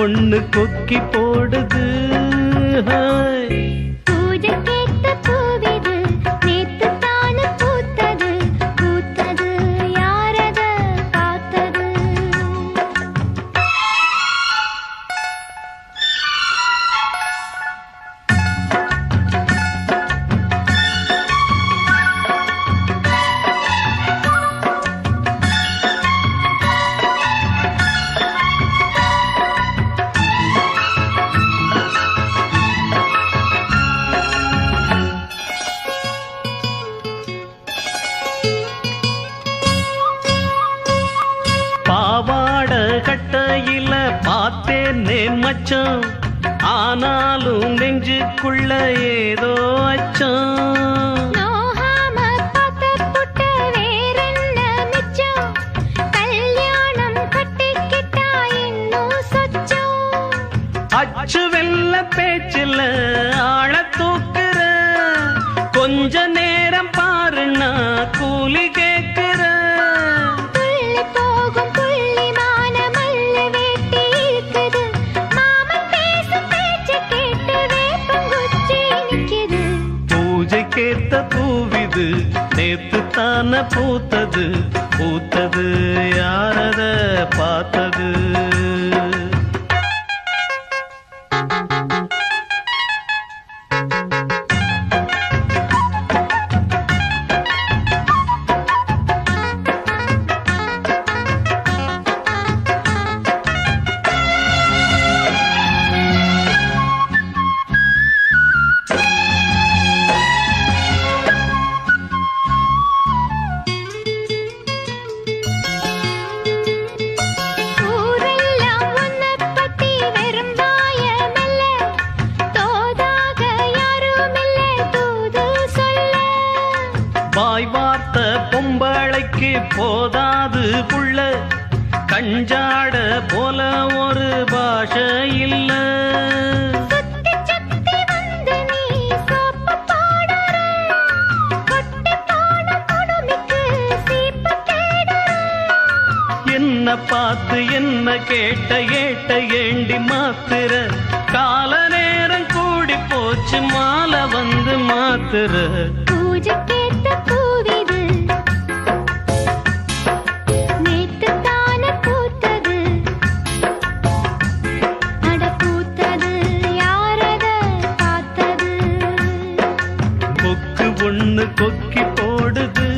ஒண்ணு கொக்கி போடுது. பூஜைக்கேத்த பூவிது நேத்து தானு பூத்தது பூத்தது யாரத பார்த்தது. பாவாட கட்டையில பார்த்தேனே மச்சான், ஆனாலும் நெஞ்சுக்குள்ள ஏதோ அச்சம். நோகாம பார்த்த புட்ட வேறென்ன மிச்சம், கல்யாணம் கட்டிக்கிட்டா இன்னும் சொச்சம். அச்சு வெல்ல பேச்சில் ஆழ தூக்குற, கொஞ்ச நேரம் பாருன்னா கூலி கேட்கிற. துள்ளி போகும் புள்ளிமான மல்லு வேட்டி இருக்குது, மாமன் பேசும் பேச்ச கேட்டு வேப்பங்குச்சி நிக்குது. பூஜைக்கேத்த பூவிது நேத்து தான பூத்தது பூத்தது யாரத பார்த்தது. ஊரெல்லாம் உன்னை பத்தி வெறும் வாயமல்ல, தோதாக யாரும் இல்லை தூது சொல்ல. வாய் வார்த்த பொம்பளைக்கு போதாது புள்ள, கஞ்சாட போல ஒரு பாஷை இல்ல. சுத்தி சுத்தி வந்து நீ சோப்பு போடுற, கொட்டி போன குடுமிக்கு சீப்பு தேடுற. என்ன பார்த்து என்ன கேட்ட ஏட்ட ஏண்டி மாத்துற, கால நேரம் கூடி போச்சு மாலை வந்து மாத்துற. பூஜைக்கேத்த பூவிது நேத்து தானே பூத்தது, அட பூத்தது யாரத பார்த்தது. கொக்கு ஒண்ணு கொக்கி போடுது.